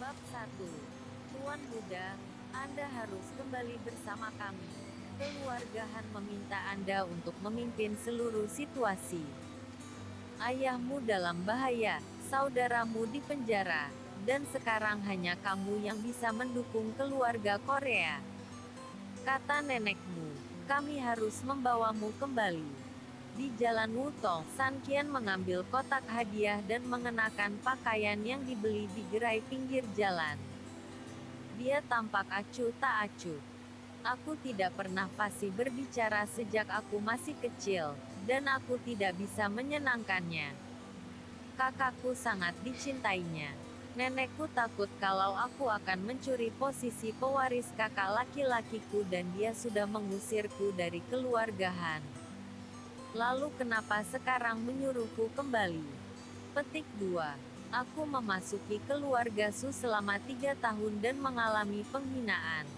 Bab 1. Tuan Muda, Anda harus kembali bersama kami. Keluarga Han meminta Anda untuk memimpin seluruh situasi. Ayahmu dalam bahaya, saudaramu di penjara, dan sekarang hanya kamu yang bisa mendukung keluarga Korea. Kata nenekmu, kami harus membawamu kembali. Di Jalan Wutong, San Qian mengambil kotak hadiah dan mengenakan pakaian yang dibeli di gerai pinggir jalan. Dia tampak acuh tak acuh. Aku tidak pernah fasih berbicara sejak aku masih kecil, dan aku tidak bisa menyenangkannya. Kakakku sangat dicintainya. Nenekku takut kalau aku akan mencuri posisi pewaris kakak laki-lakiku dan dia sudah mengusirku dari keluarga Han. Lalu kenapa sekarang menyuruhku kembali? Petik 2. Aku memasuki keluarga Su selama 3 tahun dan mengalami penghinaan.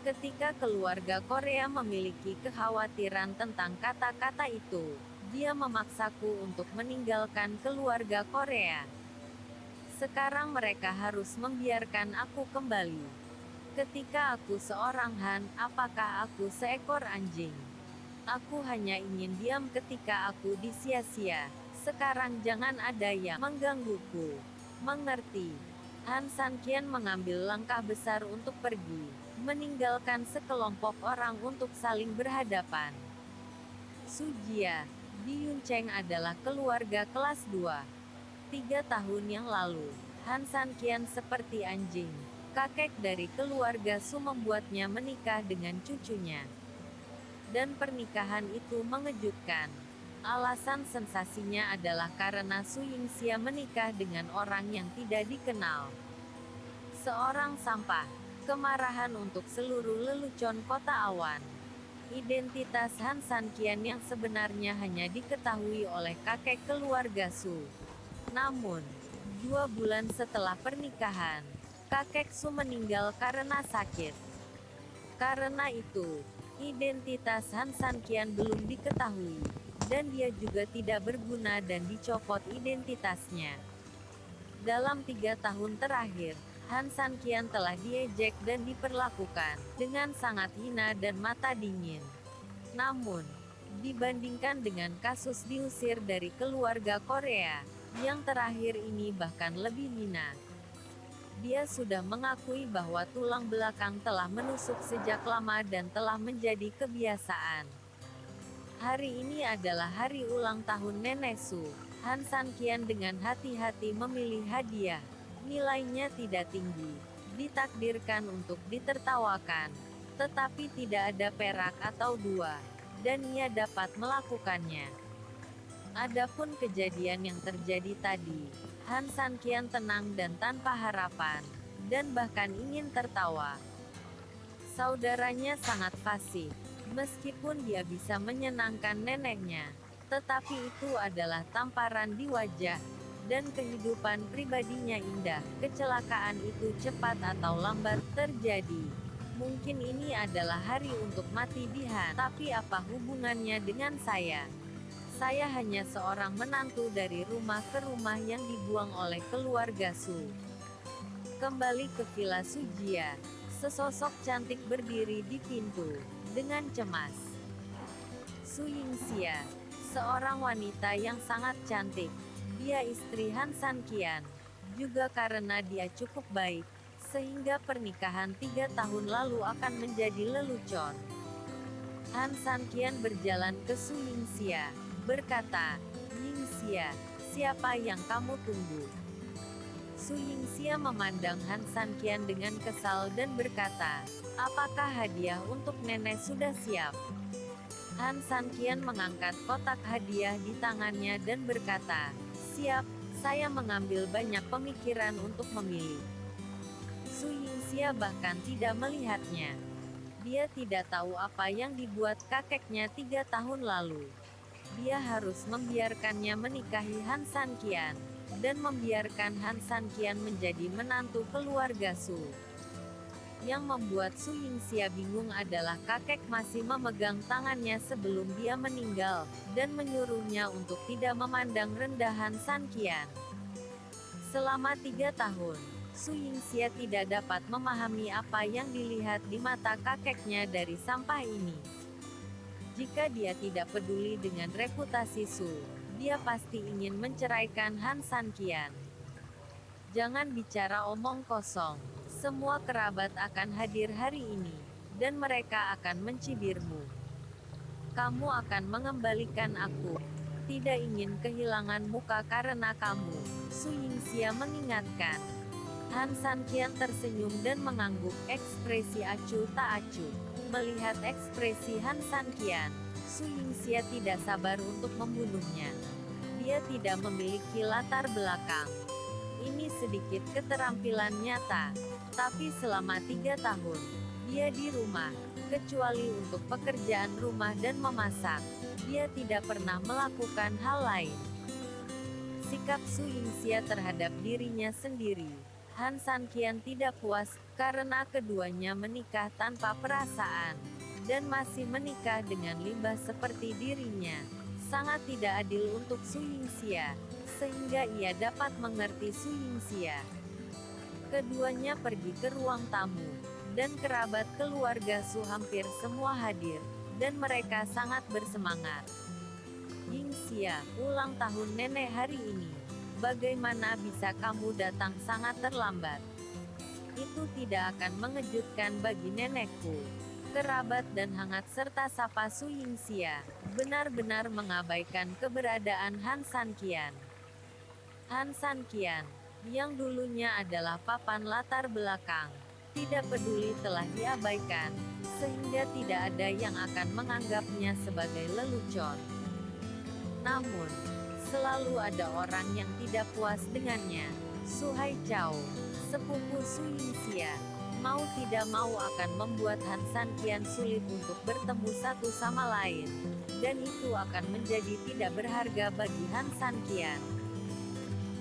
Ketika keluarga Korea memiliki kekhawatiran tentang kata-kata itu, dia memaksaku untuk meninggalkan keluarga Korea. Sekarang mereka harus membiarkan aku kembali. Ketika aku seorang Han, apakah aku seekor anjing? Aku hanya ingin diam ketika aku disia-sia. Sekarang jangan ada yang menggangguku. Mengerti? Han Sanqian mengambil langkah besar untuk pergi, meninggalkan sekelompok orang untuk saling berhadapan. Su Jia, Di Yuncheng adalah keluarga kelas 2. 3 tahun yang lalu, Han Sanqian seperti anjing. Kakek dari keluarga Su membuatnya menikah dengan cucunya. Dan pernikahan itu mengejutkan. Alasan sensasinya adalah karena Su Yingxia menikah dengan orang yang tidak dikenal. Seorang sampah. Kemarahan untuk seluruh lelucon kota awan. Identitas Han Sanqian yang sebenarnya hanya diketahui oleh kakek keluarga Su. Namun, 2 bulan setelah pernikahan, kakek Su meninggal karena sakit. Karena itu, identitas Han Sanqian belum diketahui, dan dia juga tidak berguna dan dicopot identitasnya. Dalam 3 tahun terakhir, Han Sanqian telah diejek dan diperlakukan dengan sangat hina dan mata dingin. Namun, dibandingkan dengan kasus diusir dari keluarga Korea, yang terakhir ini bahkan lebih hina. Dia sudah mengakui bahwa tulang belakang telah menusuk sejak lama dan telah menjadi kebiasaan. Hari ini adalah hari ulang tahun Nenek Su. Han Sanqian dengan hati-hati memilih hadiah. Nilainya tidak tinggi. Ditakdirkan untuk ditertawakan. Tetapi tidak ada perak atau 2. Dan ia dapat melakukannya. Adapun kejadian yang terjadi tadi, Han Sanqian tenang dan tanpa harapan, dan bahkan ingin tertawa. Saudaranya sangat fasih, meskipun dia bisa menyenangkan neneknya, tetapi itu adalah tamparan di wajah, dan kehidupan pribadinya indah. Kecelakaan itu cepat atau lambat terjadi. Mungkin ini adalah hari untuk mati di Han, tapi apa hubungannya dengan saya? Saya hanya seorang menantu dari rumah ke rumah yang dibuang oleh keluarga Su. Kembali ke Villa Sujia. Sesosok cantik berdiri di pintu, dengan cemas. Su Yingxia, seorang wanita yang sangat cantik. Dia istri Han Sanqian. Juga karena dia cukup baik, sehingga pernikahan 3 tahun lalu akan menjadi lelucon. Han Sanqian berjalan ke Su Yingxia, berkata, "Yingxia, siapa yang kamu tunggu?" Su Yingxia memandang Han Sanqian dengan kesal dan berkata, "Apakah hadiah untuk nenek sudah siap?" Han Sanqian mengangkat kotak hadiah di tangannya dan berkata, "Siap, saya mengambil banyak pemikiran untuk memilih." Su Yingxia bahkan tidak melihatnya. Dia tidak tahu apa yang dibuat kakeknya 3 tahun lalu. Dia harus membiarkannya menikahi Han Sanqian, dan membiarkan Han Sanqian menjadi menantu keluarga Su. Yang membuat Su Yingxia bingung adalah kakek masih memegang tangannya sebelum dia meninggal, dan menyuruhnya untuk tidak memandang rendah Han Sanqian. Selama 3 tahun, Su Yingxia tidak dapat memahami apa yang dilihat di mata kakeknya dari sampah ini. Jika dia tidak peduli dengan reputasi Su, dia pasti ingin menceraikan Han Sanqian. Jangan bicara omong kosong. Semua kerabat akan hadir hari ini, dan mereka akan mencibirmu. Kamu akan mengembalikan aku. Tidak ingin kehilangan muka karena kamu, Su Yingxia mengingatkan. Han Sanqian tersenyum dan mengangguk, ekspresi acuh tak acuh. Melihat ekspresi Han Sanqian, Su Yingxia tidak sabar untuk membunuhnya. Dia tidak memiliki latar belakang. Ini sedikit keterampilan nyata. Tapi selama 3 tahun, dia di rumah, kecuali untuk pekerjaan rumah dan memasak, dia tidak pernah melakukan hal lain. Sikap Su Yingxia terhadap dirinya sendiri. Han Sanqian tidak puas, karena keduanya menikah tanpa perasaan, dan masih menikah dengan limbah seperti dirinya. Sangat tidak adil untuk Su Yingxia, sehingga ia dapat mengerti Su Yingxia. Keduanya pergi ke ruang tamu, dan kerabat keluarga Su hampir semua hadir, dan mereka sangat bersemangat. Yingxia, ulang tahun nenek hari ini. Bagaimana bisa kamu datang sangat terlambat? Itu tidak akan mengejutkan bagi nenekku. Kerabat dan hangat serta sapa Su Yingxia, benar-benar mengabaikan keberadaan Han Sanqian. Han Sanqian, yang dulunya adalah papan latar belakang, tidak peduli telah diabaikan, sehingga tidak ada yang akan menganggapnya sebagai lelucon. Namun, selalu ada orang yang tidak puas dengannya. Su Haichao, sepupu Su Yingxia, mau tidak mau akan membuat Han Sanqian sulit untuk bertemu satu sama lain, dan itu akan menjadi tidak berharga bagi Han Sanqian.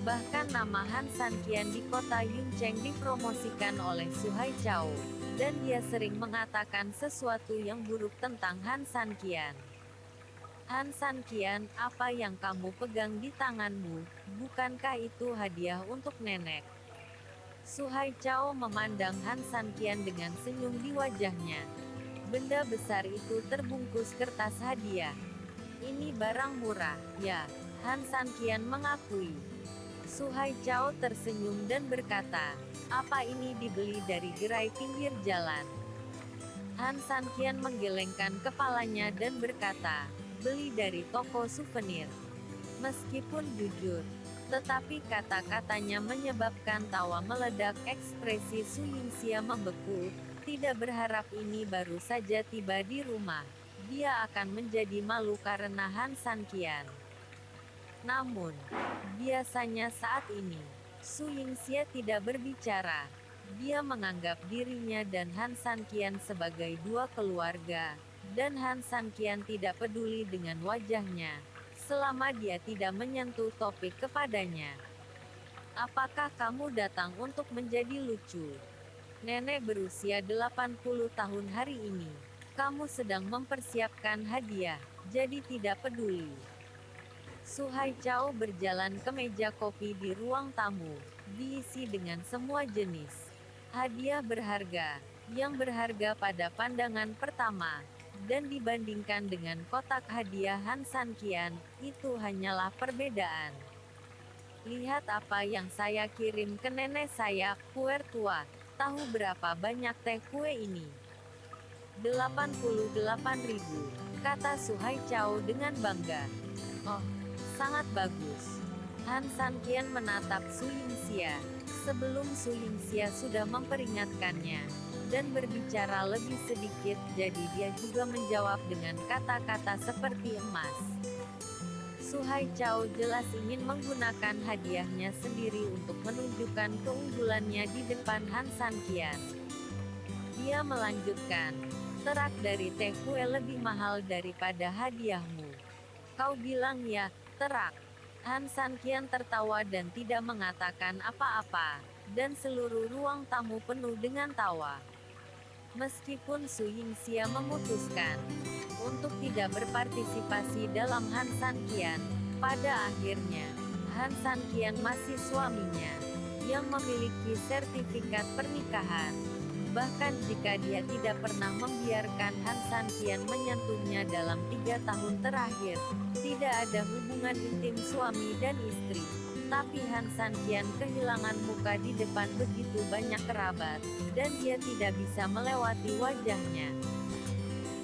Bahkan nama Han Sanqian di kota Yuncheng dipromosikan oleh Su Haichao, dan dia sering mengatakan sesuatu yang buruk tentang Han Sanqian. Han Sanqian, apa yang kamu pegang di tanganmu, bukankah itu hadiah untuk nenek? Su Haichao memandang Han Sanqian dengan senyum di wajahnya. Benda besar itu terbungkus kertas hadiah. Ini barang murah, ya, Han Sanqian mengakui. Su Haichao tersenyum dan berkata, apa ini dibeli dari gerai pinggir jalan? Han Sanqian menggelengkan kepalanya dan berkata, beli dari toko souvenir. Meskipun jujur, tetapi kata-katanya menyebabkan tawa meledak, ekspresi Su Yingxia membeku, tidak berharap ini baru saja tiba di rumah. Dia akan menjadi malu karena Han Sanqian. Namun, biasanya saat ini, Su Yingxia tidak berbicara. Dia menganggap dirinya dan Han Sanqian sebagai dua keluarga, dan Han Sanqian tidak peduli dengan wajahnya, selama dia tidak menyentuh topik kepadanya. Apakah kamu datang untuk menjadi lucu? Nenek berusia 80 tahun hari ini. Kamu sedang mempersiapkan hadiah, jadi tidak peduli. Su Haichao berjalan ke meja kopi di ruang tamu, diisi dengan semua jenis hadiah berharga, yang berharga pada pandangan pertama, dan dibandingkan dengan kotak hadiah Han Sanqian, itu hanyalah perbedaan. Lihat apa yang saya kirim ke nenek saya, kue tua. Tahu berapa banyak teh kue ini? 88.000, kata Su Haichao dengan bangga. Oh, sangat bagus. Han Sanqian menatap Su Yingxia, sebelum Su Yingxia sudah memperingatkannya, dan berbicara lebih sedikit, jadi dia juga menjawab dengan kata-kata seperti emas. Su Haichao jelas ingin menggunakan hadiahnya sendiri untuk menunjukkan keunggulannya di depan Han Sanqian. Dia melanjutkan, terak dari teh kue lebih mahal daripada hadiahmu. Kau bilang ya, terak. Han Sanqian tertawa dan tidak mengatakan apa-apa, dan seluruh ruang tamu penuh dengan tawa. Meskipun Su Yingxia memutuskan untuk tidak berpartisipasi dalam Han Sanqian, pada akhirnya, Han Sanqian masih suaminya. yang memiliki sertifikat pernikahan. Bahkan jika dia tidak pernah membiarkan Han Sanqian menyentuhnya dalam 3 tahun terakhir, tidak ada hubungan intim suami dan istri. Tapi Han Sanqian kehilangan muka di depan begitu banyak kerabat, dan dia tidak bisa melewati wajahnya.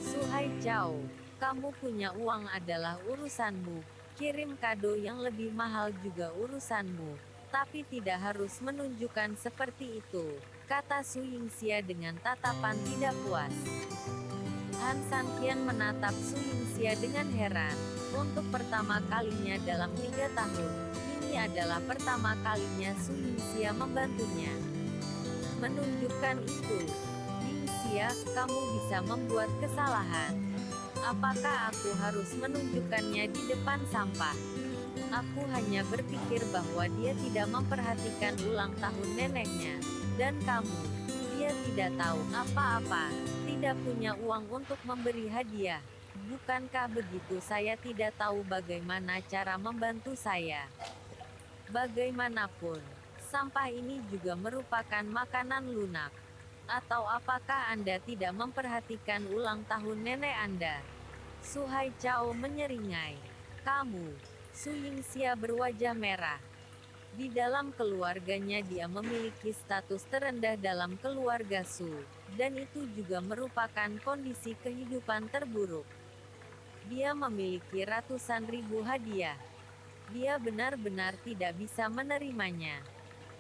Suhai Chao, kamu punya uang adalah urusanmu, kirim kado yang lebih mahal juga urusanmu, tapi tidak harus menunjukkan seperti itu, kata Su Yingxia dengan tatapan tidak puas. Han Sanqian menatap Su Yingxia dengan heran. Untuk pertama kalinya dalam 3 tahun, ini adalah pertama kalinya Su Yingxia membantunya. Menunjukkan itu, Yingxia, kamu bisa membuat kesalahan. Apakah aku harus menunjukkannya di depan sampah? Aku hanya berpikir bahwa dia tidak memperhatikan ulang tahun neneknya. Dan kamu, dia tidak tahu apa-apa, tidak punya uang untuk memberi hadiah. Bukankah begitu? Saya tidak tahu bagaimana cara membantu saya. Bagaimanapun, sampah ini juga merupakan makanan lunak. Atau apakah Anda tidak memperhatikan ulang tahun nenek Anda? Suhai Chao menyeringai. Kamu, Su Yingxia berwajah merah. Di dalam keluarganya dia memiliki status terendah dalam keluarga Su, dan itu juga merupakan kondisi kehidupan terburuk. Dia memiliki ratusan ribu hadiah. Dia benar-benar tidak bisa menerimanya.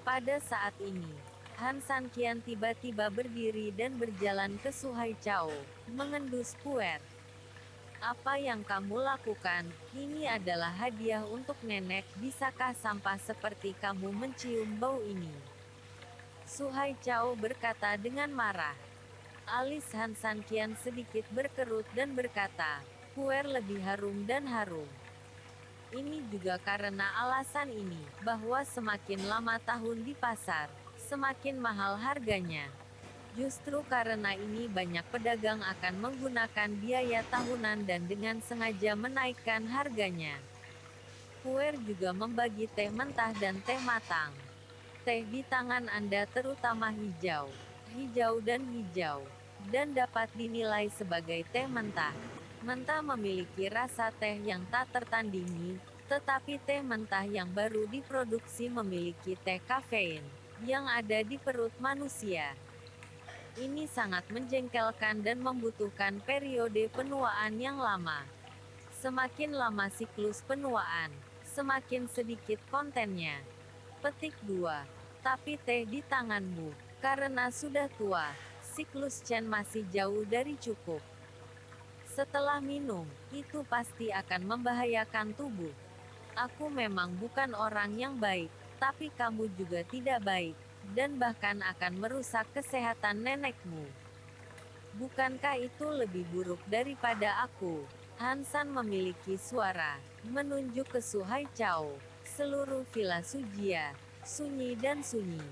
Pada saat ini, Han Sanqian tiba-tiba berdiri dan berjalan ke Suhai Chao, mengendus puer. Apa yang kamu lakukan? Ini adalah hadiah untuk nenek. Bisakah sampah seperti kamu mencium bau ini? Suhai Chao berkata dengan marah. Alis Han Sanqian sedikit berkerut dan berkata, puer lebih harum dan harum. Ini juga karena alasan ini, bahwa semakin lama tahun di pasar, semakin mahal harganya. Justru karena ini banyak pedagang akan menggunakan biaya tahunan dan dengan sengaja menaikkan harganya. Puer juga membagi teh mentah dan teh matang. Teh di tangan Anda terutama hijau, hijau dan hijau, dan dapat dinilai sebagai teh mentah. Mentah memiliki rasa teh yang tak tertandingi, tetapi teh mentah yang baru diproduksi memiliki teh kafein, yang ada di perut manusia. Ini sangat menjengkelkan dan membutuhkan periode penuaan yang lama. Semakin lama siklus penuaan, semakin sedikit kontennya. Petik 2. Tapi teh di tanganmu, karena sudah tua, siklus Chen masih jauh dari cukup. Setelah minum, itu pasti akan membahayakan tubuh. Aku memang bukan orang yang baik, tapi kamu juga tidak baik, dan bahkan akan merusak kesehatan nenekmu. Bukankah itu lebih buruk daripada aku? Hansan memiliki suara, menunjuk ke Suhai Chao. Seluruh villa Sujia, sunyi dan sunyi.